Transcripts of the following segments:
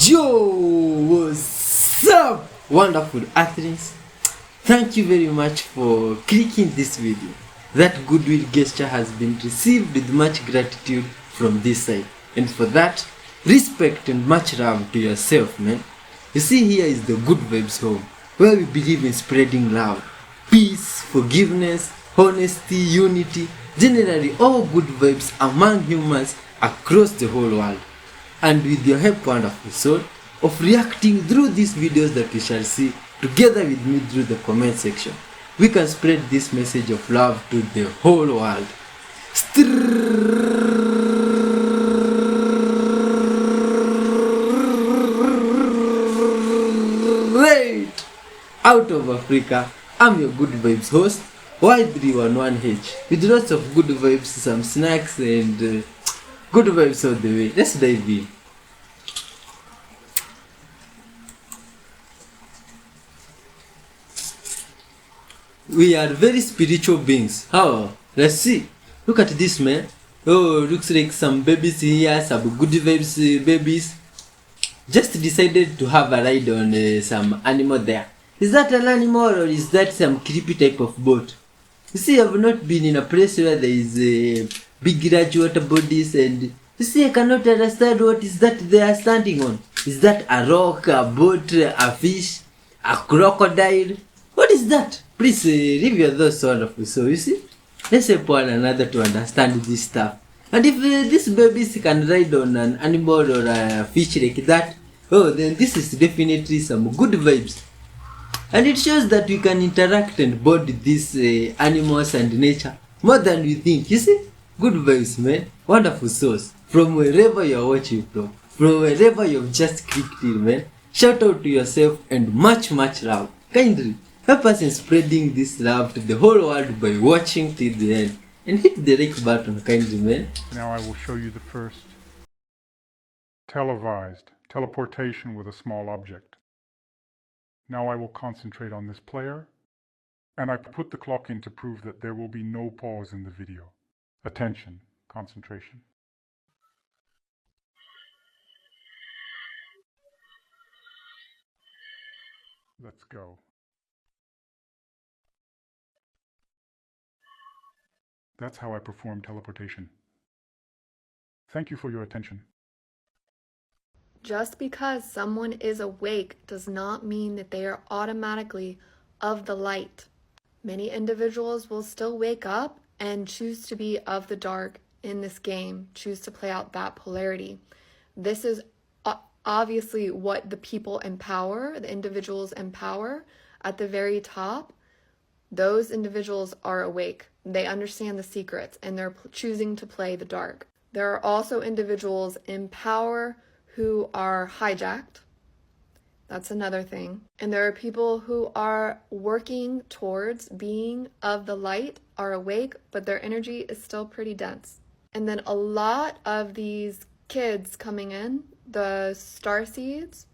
Yo, what's up, wonderful athletes? Thank you very much for clicking this video. That goodwill gesture has been received with much gratitude from this side, and for that, respect and much love to yourself, man. You see, here is the Good Vibes Home, where we believe in spreading love, peace, forgiveness, honesty, unity, generally all good vibes among humans across the whole world. And with your help, wonderful soul, of reacting through these videos that we shall see together with me through the comment section, we can spread this message of love to the whole world. Straight out of Africa, I'm your Good Vibes host, Y311H, with lots of good vibes, some snacks, and good vibes all the way. Let's dive in. We are very spiritual beings. How? Let's see. Look at this, man. Oh, looks like some babies here, some good vibes babies. Just decided to have a ride on some animal there. Is that an animal or is that some creepy type of boat? You see, I've not been in a place where there is big large water bodies, and you see, I cannot understand what is that they are standing on. Is that a rock, a boat, a fish, a crocodile? What is that? Please leave your thoughts wonderful. So you see, let's help one another to understand this stuff. And if these babies can ride on an animal or a fish like that, oh, then this is definitely some good vibes. And it shows that we can interact and bond with these animals and nature more than we think. You see, good vibes, man. Wonderful souls. From wherever you're watching from wherever you've just clicked in, man. Shout out to yourself and much love. Kindly help us in spreading this love to the whole world by watching till the end. And hit the like button, kindly, man. Now I will show you the first televised teleportation with a small object. Now I will concentrate on this player, and I put the clock in to prove that there will be no pause in the video. Attention, concentration. Let's go. That's how I perform teleportation. Thank you for your attention. Just because someone is awake does not mean that they are automatically of the light. Many individuals will still wake up and choose to be of the dark in this game, choose to play out that polarity. This is obviously what the people in power, the individuals in power at the very top, those individuals are awake. They understand the secrets and they're choosing to play the dark. There are also individuals in power who are hijacked. That's another thing. And there are people who are working towards being of the light, are awake, but their energy is still pretty dense. And then a lot of these kids coming in, the starseeds,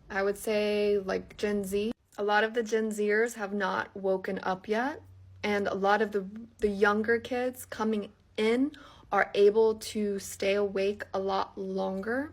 I would say like Gen Z, a lot of the Gen Zers have not woken up yet. And a lot of the younger kids coming in are able to stay awake a lot longer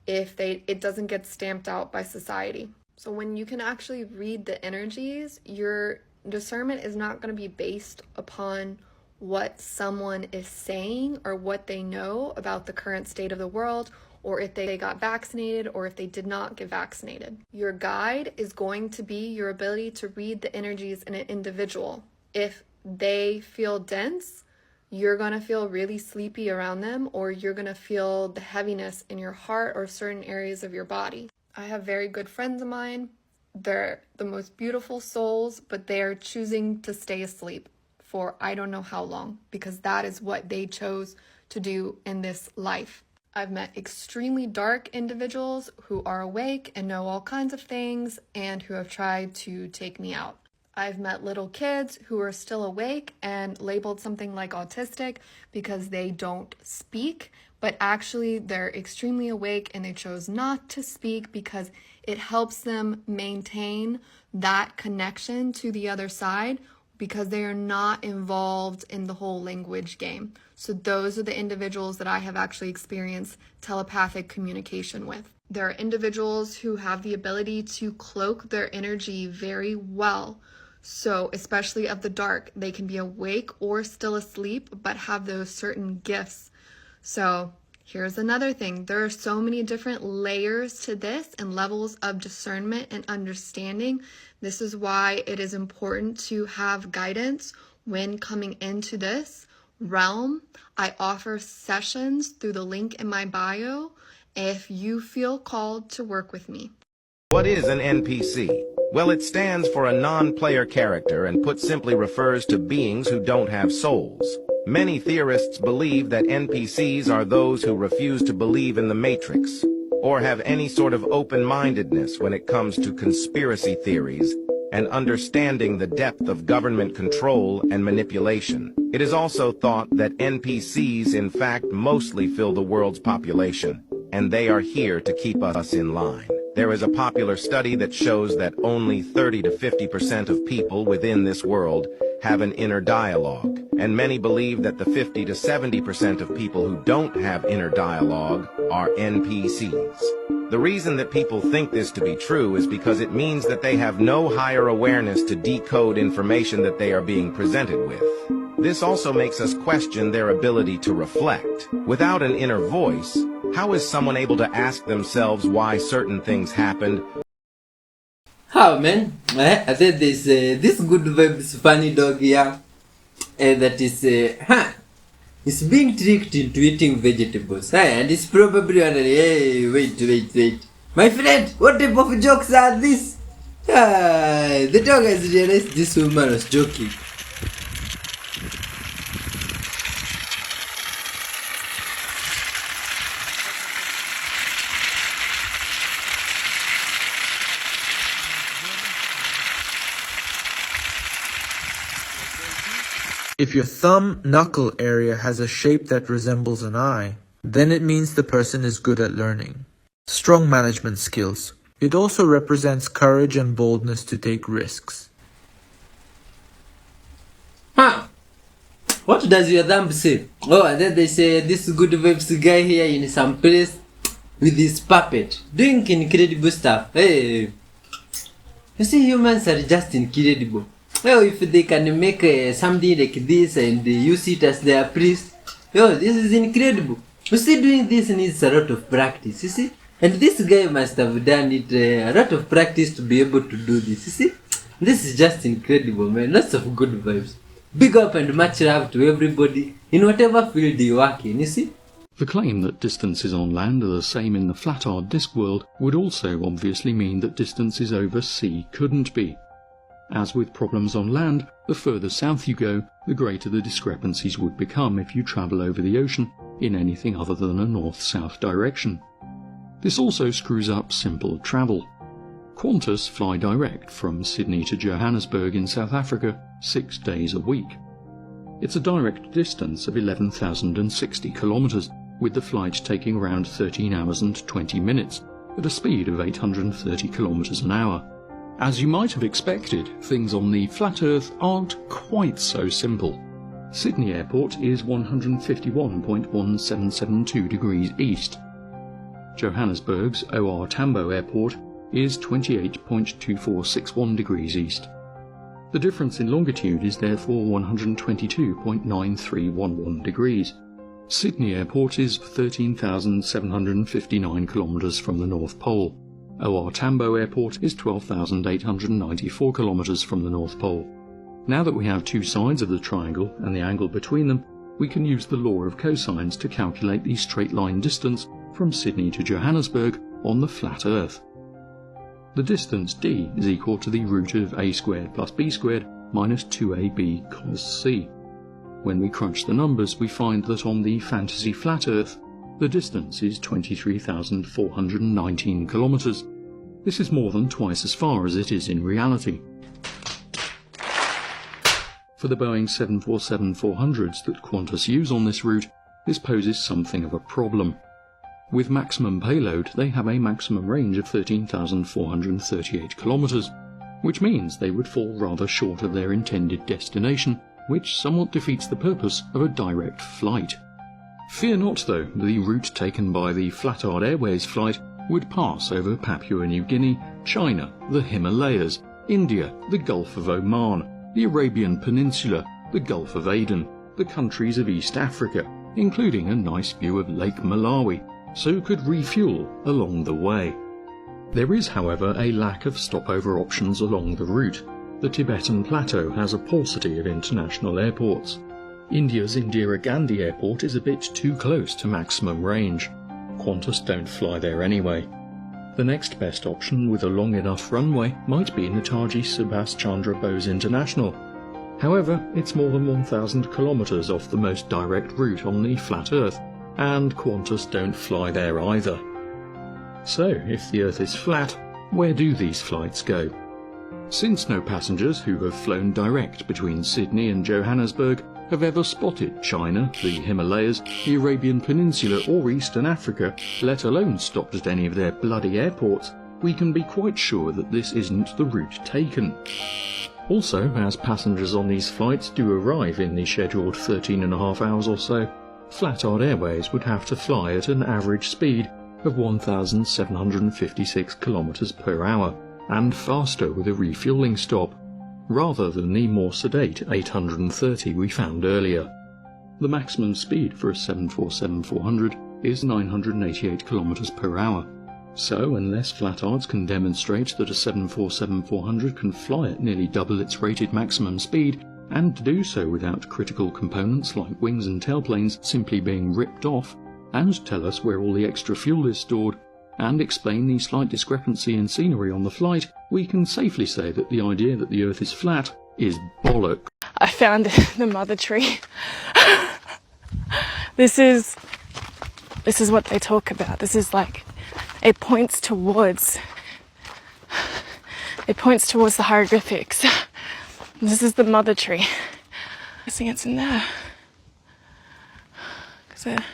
if it doesn't get stamped out by society. So when you can actually read the energies, your discernment is not going to be based upon what someone is saying or what they know about the current state of the world, or if they got vaccinated or if they did not get vaccinated. Your guide is going to be your ability to read the energies in an individual. If they feel dense, you're going to feel really sleepy around them, or you're going to feel the heaviness in your heart or certain areas of your body. I have very good friends of mine. They're the most beautiful souls, but they are choosing to stay asleep for I don't know how long, because that is what they chose to do in this life. I've met extremely dark individuals who are awake and know all kinds of things and who have tried to take me out. I've met little kids who are still awake and labeled something like autistic because they don't speak, but actually they're extremely awake and they chose not to speak because it helps them maintain that connection to the other side because they are not involved in the whole language game. So those are the individuals that I have actually experienced telepathic communication with. There are individuals who have the ability to cloak their energy very well. So especially of the dark, they can be awake or still asleep, but have those certain gifts. So here's another thing. There are so many different layers to this and levels of discernment and understanding. This is why it is important to have guidance when coming into this realm. I offer sessions through the link in my bio if you feel called to work with me. What is an NPC? Well, it stands for a non-player character and put simply refers to beings who don't have souls. Many theorists believe that NPCs are those who refuse to believe in the Matrix or have any sort of open-mindedness when it comes to conspiracy theories and understanding the depth of government control and manipulation. It is also thought that NPCs in fact mostly fill the world's population, and they are here to keep us in line. There is a popular study that shows that only 30 to 50% of people within this world have an inner dialogue, and many believe that the 50 to 70% of people who don't have inner dialogue are NPCs. The reason that people think this to be true is because it means that they have no higher awareness to decode information that they are being presented with. This also makes us question their ability to reflect. Without an inner voice, how is someone able to ask themselves why certain things happened? How, man? I said this good vibes funny dog here that is it's being tricked into eating vegetables. And it's probably wondering, hey, wait. My friend, what type of jokes are these? The dog has realized this woman was joking. If your thumb-knuckle area has a shape that resembles an eye, then it means the person is good at learning. Strong management skills. It also represents courage and boldness to take risks. What does your thumb say? Oh, and then they say this good vibes guy here in some place with his puppet doing incredible stuff. Hey, you see, humans are just incredible. Well, if they can make something like this and use it as their priest, this is incredible. You see, doing this needs a lot of practice, you see? And this guy must have done it a lot of practice to be able to do this, you see? This is just incredible, man. Lots of good vibes. Big up and much love to everybody in whatever field you work in, you see? The claim that distances on land are the same in the flat hard disk world would also obviously mean that distances over sea couldn't be. As with problems on land, the further south you go, the greater the discrepancies would become if you travel over the ocean in anything other than a north-south direction. This also screws up simple travel. Qantas fly direct from Sydney to Johannesburg in South Africa 6 days a week. It's a direct distance of 11,060 kilometres, with the flight taking around 13 hours and 20 minutes at a speed of 830 kilometres an hour. As you might have expected, things on the flat Earth aren't quite so simple. Sydney Airport is 151.1772 degrees east. Johannesburg's OR Tambo Airport is 28.2461 degrees east. The difference in longitude is therefore 122.9311 degrees. Sydney Airport is 13,759 kilometres from the North Pole. OR Tambo Airport is 12,894 kilometres from the North Pole. Now that we have two sides of the triangle and the angle between them, we can use the law of cosines to calculate the straight line distance from Sydney to Johannesburg on the flat Earth. The distance d is equal to the root of a squared plus b squared minus 2ab cos c. When we crunch the numbers, we find that on the fantasy flat Earth, the distance is 23,419 kilometres. This is more than twice as far as it is in reality. For the Boeing 747-400s that Qantas use on this route, this poses something of a problem. With maximum payload, they have a maximum range of 13,438 kilometres. which means they would fall rather short of their intended destination, which somewhat defeats the purpose of a direct flight. Fear not, though, the route taken by the Flattard Airways flight would pass over Papua New Guinea, China, the Himalayas, India, the Gulf of Oman, the Arabian Peninsula, the Gulf of Aden, the countries of East Africa, including a nice view of Lake Malawi, so could refuel along the way. There is, however, a lack of stopover options along the route. The Tibetan Plateau has a paucity of international airports. India's Indira Gandhi Airport is a bit too close to maximum range. Qantas don't fly there anyway. The next best option with a long enough runway might be Netaji Subhas Chandra Bose International. However, it's more than 1,000 kilometres off the most direct route on the flat Earth, and Qantas don't fly there either. So, if the Earth is flat, where do these flights go? Since no passengers who have flown direct between Sydney and Johannesburg have ever spotted China, the Himalayas, the Arabian Peninsula or Eastern Africa, let alone stopped at any of their bloody airports, we can be quite sure that this isn't the route taken. Also, as passengers on these flights do arrive in the scheduled 13.5 hours or so, Flattard Airways would have to fly at an average speed of 1,756 kilometres per hour, and faster with a refuelling stop, rather than the more sedate 830 we found earlier. The maximum speed for a 747-400 is 988 kilometres per hour. So, unless Flattards can demonstrate that a 747-400 can fly at nearly double its rated maximum speed, and do so without critical components like wings and tailplanes simply being ripped off, and tell us where all the extra fuel is stored, and explain the slight discrepancy in scenery on the flight, we can safely say that the idea that the Earth is flat is bollock. I found the mother tree. This is what they talk about. This is like, it points towards the hieroglyphics. This is the mother tree. I think it's in there. Because I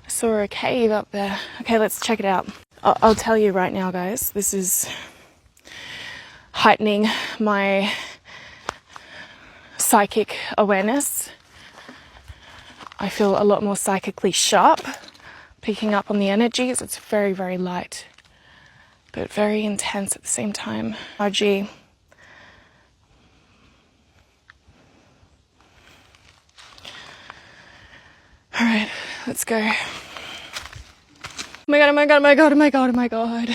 saw a cave up there. Okay, let's check it out. I'll tell you right now, guys, this is heightening my psychic awareness. I feel a lot more psychically sharp, picking up on the energies. It's very, very light, but very intense at the same time. RG. All right, let's go. Oh my god, oh my god, oh my god, oh my god, oh my god.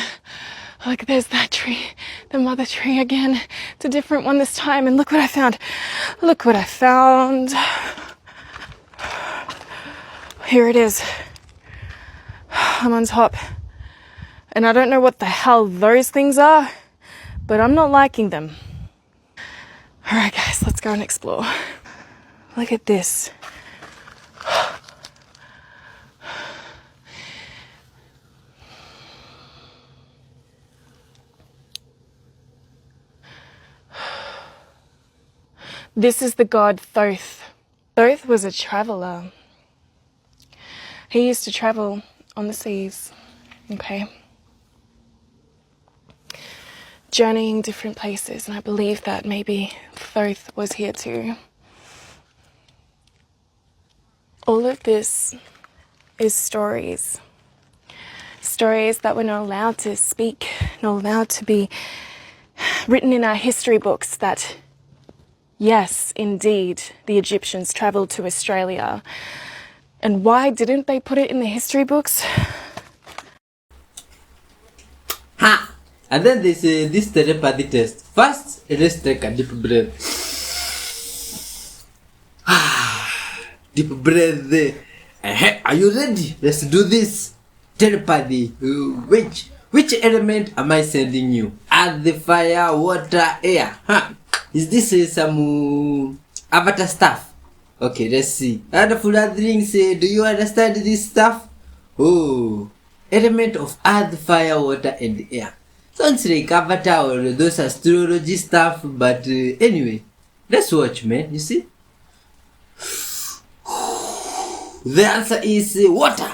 Look, there's that tree, the mother tree again. It's a different one this time, and look what I found. Look what I found. Here it is. I'm on top. And I don't know what the hell those things are, but I'm not liking them. Alright guys, let's go and explore. Look at this. This is the god Thoth. Thoth was a traveller. He used to travel on the seas, okay? Journeying different places, and I believe that maybe Thoth was here too. All of this is stories. Stories that we're not allowed to speak, not allowed to be written in our history books that yes, indeed, the Egyptians travelled to Australia. And why didn't they put it in the history books? Ha! And then there's this telepathy test. First, let's take a deep breath. Deep breath. Are you ready? Let's do this. Telepathy. Which element am I sending you? Earth, fire, water, air. Huh? Is this some avatar stuff? Okay, let's see. And for that things, do you understand this stuff? Oh, element of earth, fire, water, and air. Sounds like avatar or those astrology stuff, but anyway, let's watch, man. You see? The answer is water.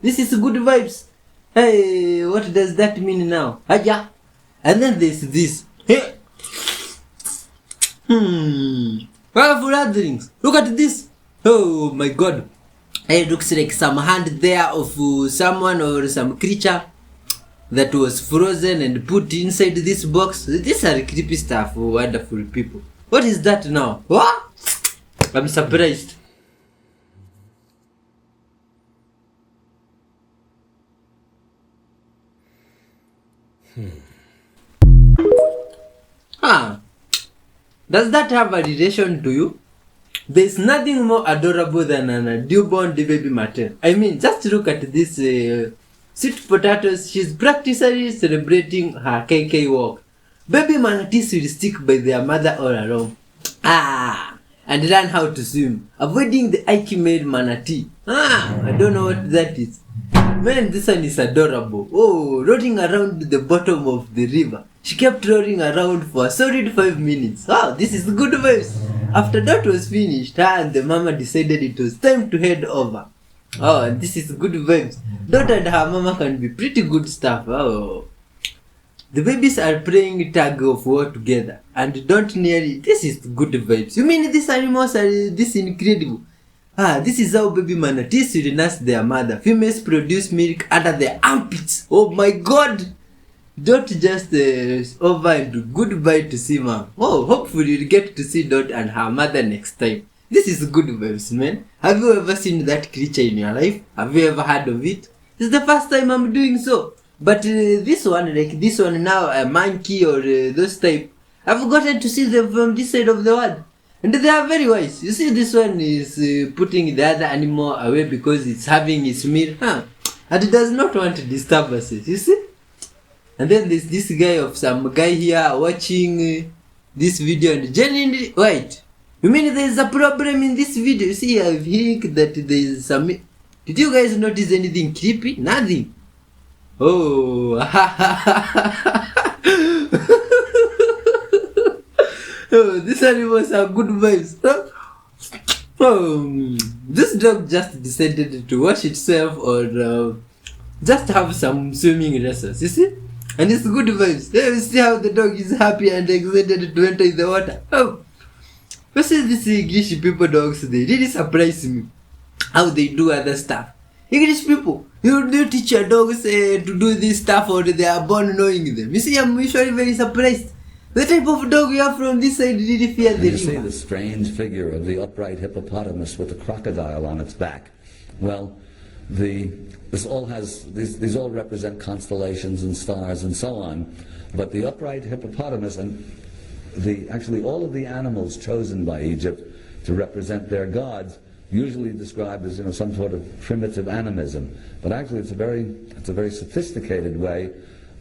This is good vibes. Hey, what does that mean now? Yeah. And then there's this. Hey. Powerful otherings. Look at this. Oh my god. It looks like some hand there of someone or some creature that was frozen and put inside this box. These are creepy stuff, wonderful people. What is that now? What? I'm surprised. Does that have a relation to you? There's nothing more adorable than a newborn baby Martin. I mean, just look at this sweet potatoes. She's practically celebrating her KK walk. Baby manatees will stick by their mother all along. And learn how to swim, avoiding the Ike made manatee. I don't know what that is. Man, this one is adorable. Oh, rolling around the bottom of the river. She kept rolling around for a solid 5 minutes. Wow, this is good vibes. After that was finished, her and the mama decided it was time to head over. Oh, and this is good vibes. Daughter and her mama can be pretty good stuff. Oh. The babies are playing tug of war together and don't nearly. This is good vibes. You mean these animals are this incredible? This is how baby manatees will nurse their mother. Females produce milk under their armpits. Oh my god! Dot just over and goodbye to see mom. Oh, hopefully you'll get to see Dot and her mother next time. This is good vibes, man. Have you ever seen that creature in your life? Have you ever heard of it? This is the first time I'm doing so. But this one, like this one now, a monkey or those type, I've gotten to see them from this side of the world. And they are very wise. You see, this one is putting the other animal away because it's having its meal. And it does not want disturbances, you see? And then there's this guy of some guy here watching this video and genuinely, wait, you mean there's a problem in this video? You see, I think that there's some, did you guys notice anything creepy? Nothing. Oh, oh, these animals are good vibes. This dog just decided to wash itself or just have some swimming lessons, you see? And it's good vibes. You see how the dog is happy and excited to enter in the water. You see these English people dogs, they really surprise me. How they do other stuff. English people, you teach your dogs to do this stuff or they are born knowing them. You see, I'm usually very surprised. The type of dog you have from this side really fear the river. You see the strange figure of the upright hippopotamus with the crocodile on its back. Well, these all represent constellations and stars and so on. But the upright hippopotamus and actually all of the animals chosen by Egypt to represent their gods usually described as some sort of primitive animism, but actually it's a very sophisticated way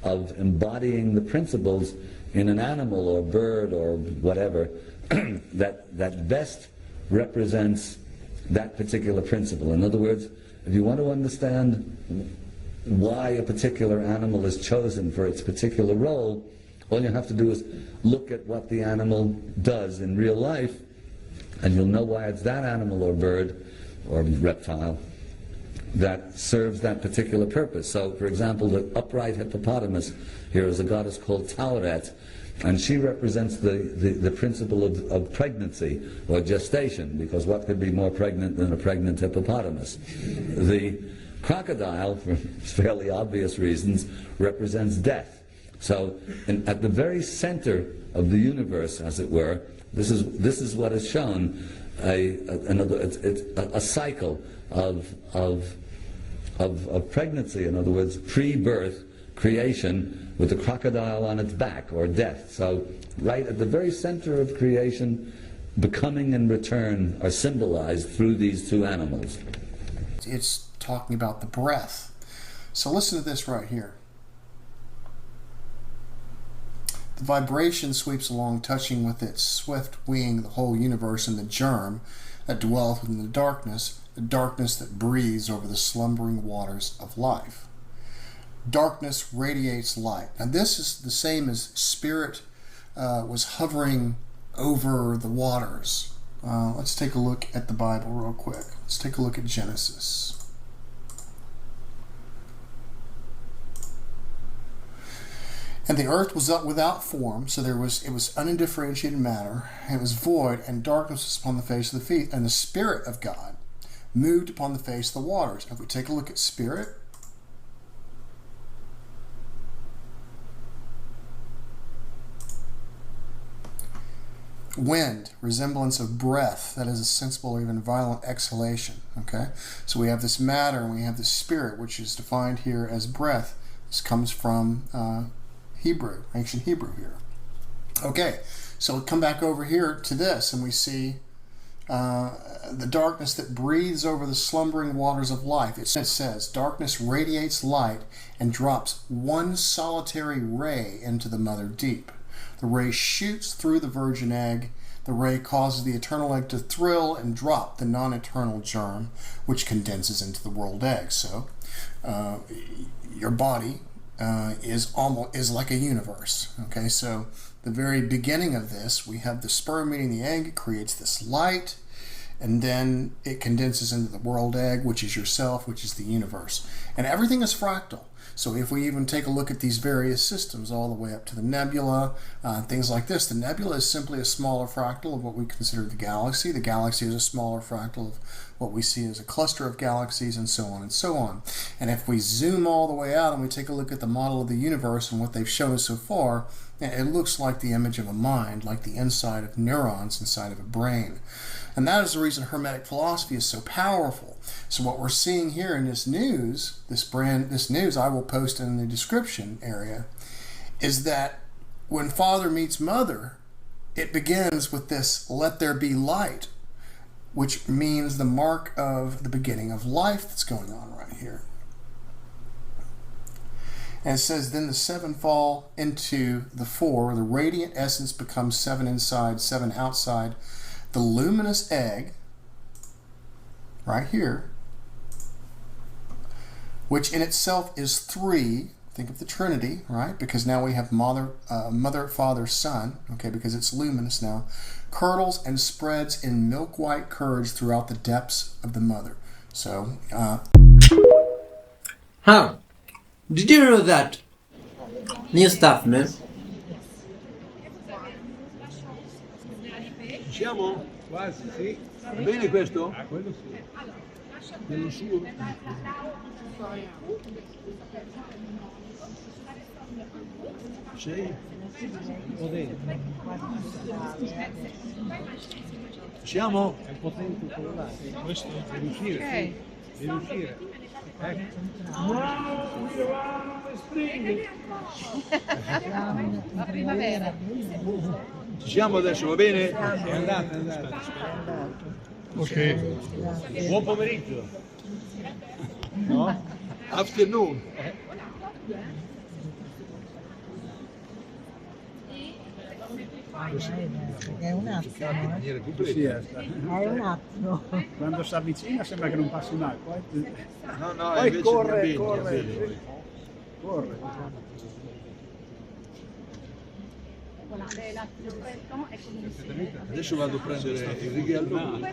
of embodying the principles in an animal or bird or whatever that best represents that particular principle. In other words, if you want to understand why a particular animal is chosen for its particular role, all you have to do is look at what the animal does in real life, and you'll know why it's that animal or bird or reptile that serves that particular purpose. So, for example, the upright hippopotamus here is a goddess called Tauret, and she represents the principle of pregnancy or gestation, because what could be more pregnant than a pregnant hippopotamus? The crocodile, for fairly obvious reasons, represents death. So, at the very center of the universe, as it were, this is what is shown, a cycle of pregnancy, in other words, pre-birth, creation, with the crocodile on its back, or death. So right at the very center of creation, becoming and return are symbolized through these two animals. It's talking about the breath. So listen to this right here. The vibration sweeps along, touching with its swift wing the whole universe and the germ that dwelleth within the darkness that breathes over the slumbering waters of life. Darkness radiates light. And this is the same as spirit was hovering over the waters. Let's take a look at the Bible real quick. Let's take a look at Genesis. And the earth was without form, so it was undifferentiated matter, and it was void, and darkness was upon the face of the feet, and the Spirit of God moved upon the face of the waters. If we take a look at Spirit, wind, resemblance of breath, that is a sensible or even violent exhalation. Okay, so we have this matter and we have this spirit, which is defined here as breath. This comes from Hebrew, ancient Hebrew here. Okay, so we come back over here to this, and we see the darkness that breathes over the slumbering waters of life. It says, darkness radiates light and drops one solitary ray into the mother deep. The ray shoots through the virgin egg. The ray causes the eternal egg to thrill and drop the non-eternal germ, which condenses into the world egg. So, your body is like a universe. Okay, so the very beginning of this, we have the sperm meeting the egg. It creates this light, and then it condenses into the world egg, which is yourself, which is the universe. And everything is fractal. So if we even take a look at these various systems all the way up to the nebula, things like this, the nebula is simply a smaller fractal of what we consider the galaxy. The galaxy is a smaller fractal of what we see as a cluster of galaxies, and so on and so on. And if we zoom all the way out and we take a look at the model of the universe and what they've shown us so far, it looks like the image of a mind, like the inside of neurons inside of a brain. And that is the reason Hermetic philosophy is so powerful. So what we're seeing here in this news, this news I will post in the description area, is that when Father meets Mother, it begins with this "let there be light," which means the mark of the beginning of life that's going on right here. And it says, then the seven fall into the four. The radiant essence becomes seven inside, seven outside. The luminous egg, right here, which in itself is three. Think of the Trinity, right? Because now we have Mother, Father, Son, okay, because it's luminous now, curdles and spreads in milk-white courage throughout the depths of the mother. So, Huh? Did you know that? New stuff, man. Siamo? Quasi, sì. Va bene questo? Quello sì. Quello suo. Sei? Siamo? È potente quello là. Questo deve uscire. Ok. Deve uscire. Ecco. La primavera. Ci siamo adesso, va bene? È andata, è andata. Ok. Buon pomeriggio. No? Afternoon. È un attimo. È un attimo. Quando si avvicina sembra che non passi mai, poi No, poi invece corre. Adesso vado a prendere il righello. È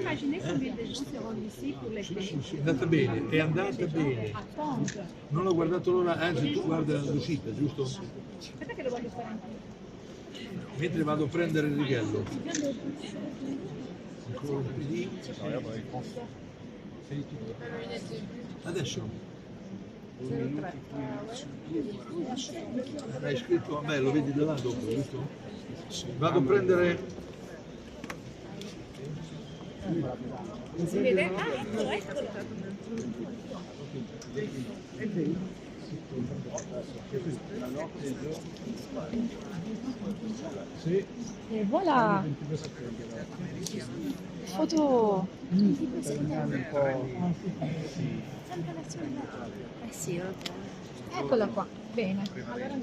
andata bene, è andata bene. Non ho guardato l'ora, anzi tu guarda l'uscita, giusto? Aspetta che lo voglio fare. Mentre vado a prendere il righello. Ancora un PD. Adesso. Hai scritto a me, lo vedi da là dopo, giusto? Vado a prendere. Si vede? Ah, eccolo. Sì. E voilà! Foto! Sì, eccola qua, bene. Allora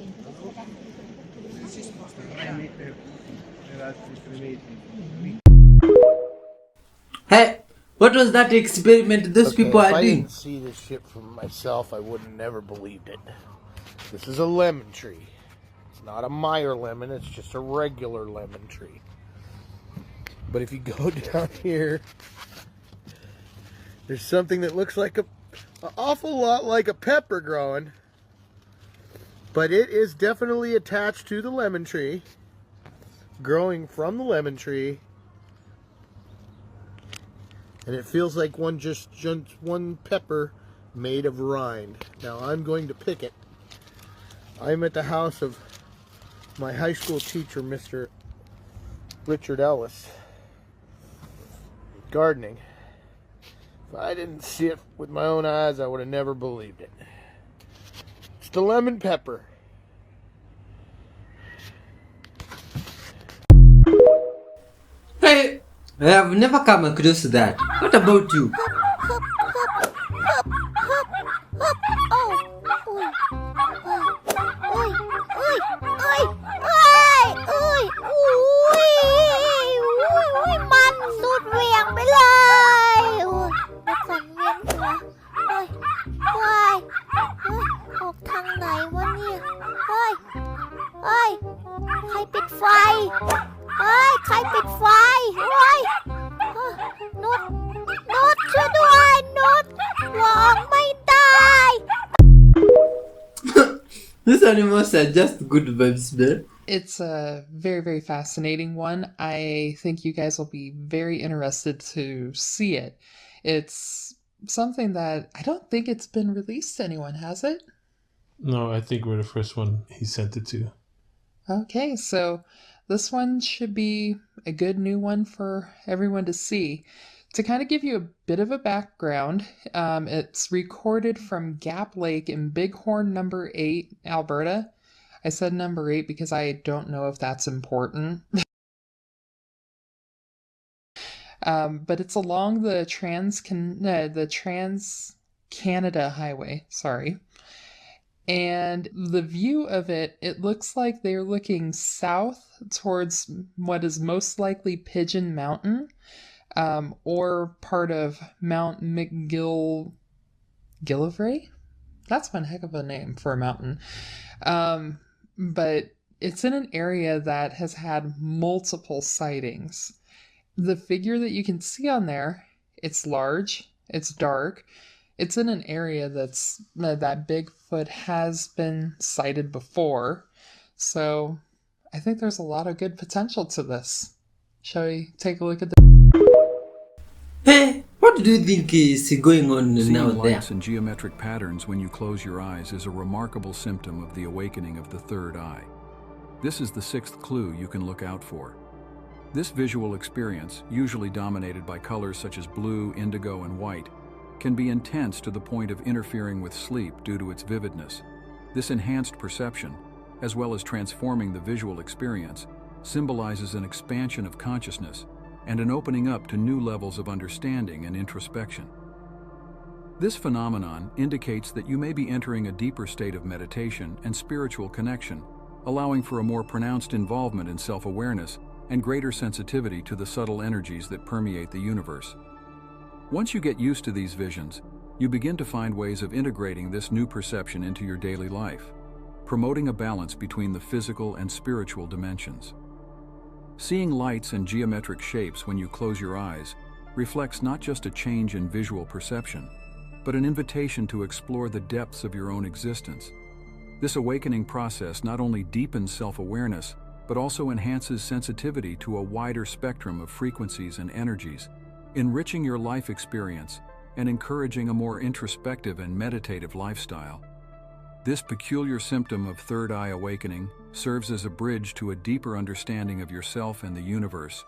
Hey, what was that experiment those people If are I doing? didn't see this shit from myself, I would have never believed it. This is a lemon tree. It's not a Meyer lemon, it's just a regular lemon tree. But if you go down here, there's something that looks like an awful lot like a pepper growing. But it is definitely attached to the lemon tree, growing from the lemon tree. And it feels like just one pepper made of rind. Now I'm going to pick it. I'm at the house of my high school teacher, Mr. Richard Ellis, gardening. If I didn't see it with my own eyes, I would have never believed it. It's the lemon pepper. Hey, I have never come across that. What about you? These animals are just good vibes, man. It's a very, very fascinating one. I think you guys will be very interested to see it. It's something that I don't think it's been released to anyone, has it? No, I think we're the first one he sent it to. Okay, so this one should be a good new one for everyone to see. To kind of give you a bit of a background, it's recorded from Gap Lake in Bighorn number 8, Alberta. I said number 8 because I don't know if that's important. But it's along the Trans-Canada Highway, sorry. And the view of it, it looks like they're looking south towards what is most likely Pigeon Mountain, or part of Mount McGillivray? That's one heck of a name for a mountain. But it's in an area that has had multiple sightings. The figure that you can see on there, it's large, it's dark. It's in an area that Bigfoot has been sighted before. So I think there's a lot of good potential to this. Shall we take a look at the... Hey, what do you think is going on Seeing now there? lights and geometric patterns when you close your eyes is a remarkable symptom of the awakening of the third eye. This is the sixth clue you can look out for. This visual experience, usually dominated by colors such as blue, indigo, and white, can be intense to the point of interfering with sleep due to its vividness. This enhanced perception, as well as transforming the visual experience, symbolizes an expansion of consciousness and an opening up to new levels of understanding and introspection. This phenomenon indicates that you may be entering a deeper state of meditation and spiritual connection, allowing for a more pronounced involvement in self-awareness and greater sensitivity to the subtle energies that permeate the universe. Once you get used to these visions, you begin to find ways of integrating this new perception into your daily life, promoting a balance between the physical and spiritual dimensions. Seeing lights and geometric shapes when you close your eyes reflects not just a change in visual perception, but an invitation to explore the depths of your own existence. This awakening process not only deepens self-awareness, but also enhances sensitivity to a wider spectrum of frequencies and energies, enriching your life experience and encouraging a more introspective and meditative lifestyle. This peculiar symptom of third eye awakening serves as a bridge to a deeper understanding of yourself and the universe,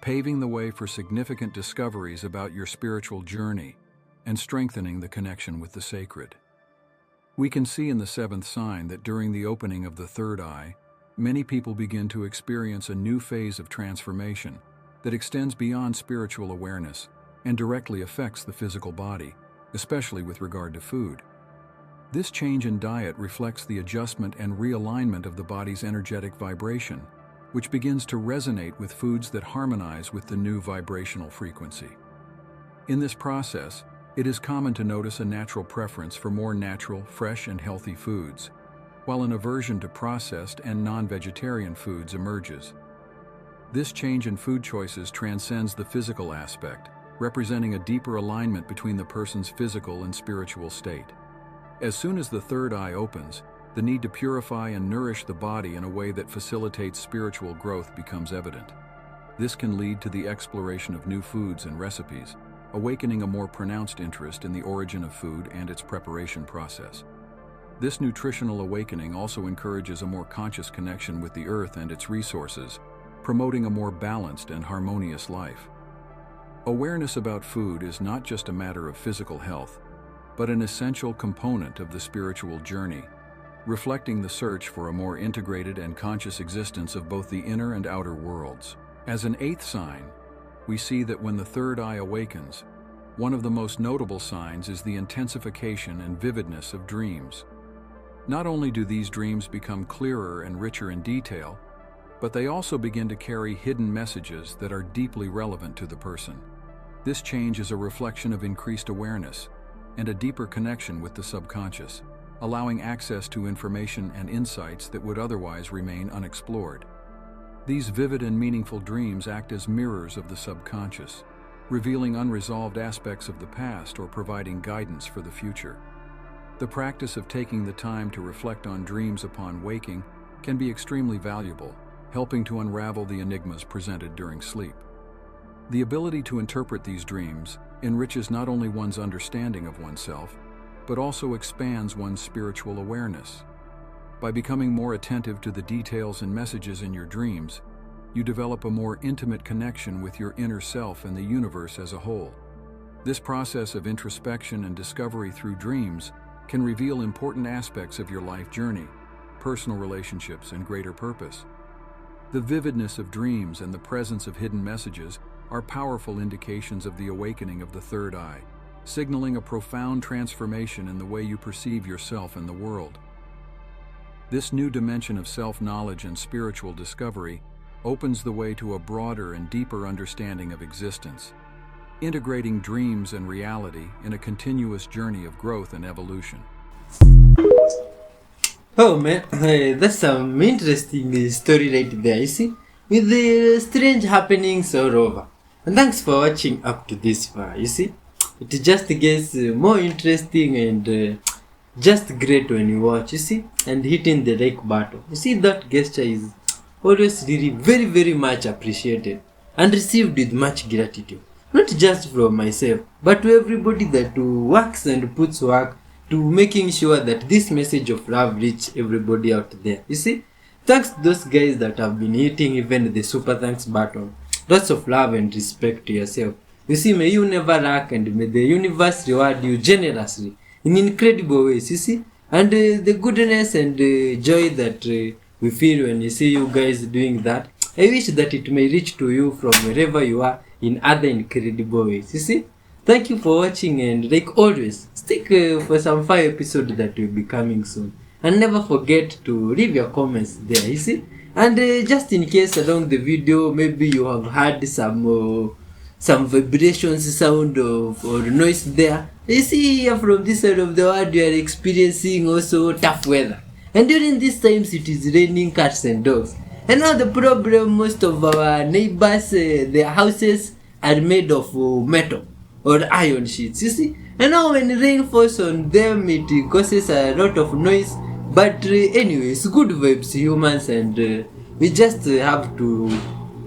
paving the way for significant discoveries about your spiritual journey and strengthening the connection with the sacred. We can see in the seventh sign that during the opening of the third eye, many people begin to experience a new phase of transformation that extends beyond spiritual awareness and directly affects the physical body, especially with regard to food. This change in diet reflects the adjustment and realignment of the body's energetic vibration, which begins to resonate with foods that harmonize with the new vibrational frequency. In this process, it is common to notice a natural preference for more natural, fresh, and healthy foods, while an aversion to processed and non-vegetarian foods emerges. This change in food choices transcends the physical aspect, representing a deeper alignment between the person's physical and spiritual state. As soon as the third eye opens, The need to purify and nourish the body in a way that facilitates spiritual growth becomes evident. This can lead to the exploration of new foods and recipes, awakening a more pronounced interest in the origin of food and its preparation process. This nutritional awakening also encourages a more conscious connection with the earth and its resources, promoting a more balanced and harmonious life. Awareness about food is not just a matter of physical health, but an essential component of the spiritual journey, reflecting the search for a more integrated and conscious existence of both the inner and outer worlds. As an eighth sign, we see that when the third eye awakens, one of the most notable signs is the intensification and vividness of dreams. Not only do these dreams become clearer and richer in detail, but they also begin to carry hidden messages that are deeply relevant to the person. This change is a reflection of increased awareness and a deeper connection with the subconscious, allowing access to information and insights that would otherwise remain unexplored. These vivid and meaningful dreams act as mirrors of the subconscious, revealing unresolved aspects of the past or providing guidance for the future. The practice of taking the time to reflect on dreams upon waking can be extremely valuable, helping to unravel the enigmas presented during sleep. The ability to interpret these dreams enriches not only one's understanding of oneself, but also expands one's spiritual awareness. By becoming more attentive to the details and messages in your dreams, you develop a more intimate connection with your inner self and the universe as a whole. This process of introspection and discovery through dreams can reveal important aspects of your life journey, personal relationships, and greater purpose. The vividness of dreams and the presence of hidden messages are powerful indications of the awakening of the third eye, signaling a profound transformation in the way you perceive yourself and the world. This new dimension of self-knowledge and spiritual discovery opens the way to a broader and deeper understanding of existence, integrating dreams and reality in a continuous journey of growth and evolution. Oh man, that's some interesting story right there, you see, with the strange happenings all over. And thanks for watching up to this far, you see. It just gets more interesting and just great when you watch, you see, and hitting the like button. You see, that gesture is always really very, very much appreciated and received with much gratitude. Not just from myself, but to everybody that works and puts work to making sure that this message of love reach everybody out there. You see, thanks to those guys that have been hitting even the super thanks button. Lots of love and respect to yourself. You see, may you never lack and may the universe reward you generously in incredible ways, you see. And the goodness and joy that we feel when you see you guys doing that, I wish that it may reach to you from wherever you are in other incredible ways, you see. Thank you for watching, and like always, stick for some 5 episodes that will be coming soon. And never forget to leave your comments there, you see. And just in case along the video, maybe you have heard some vibrations, sound of, or noise there. You see, here from this side of the world, you are experiencing also tough weather. And during these times, it is raining cats and dogs. And now the problem, most of our neighbors, their houses are made of metal or iron sheets, you see. And now when rain falls on them, it causes a lot of noise. But anyways, good vibes humans, and we just have to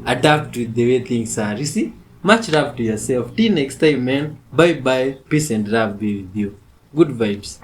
adapt to the way things are, you see. Much love to yourself. Till next time, man. Bye bye. Peace and love be with you. Good vibes.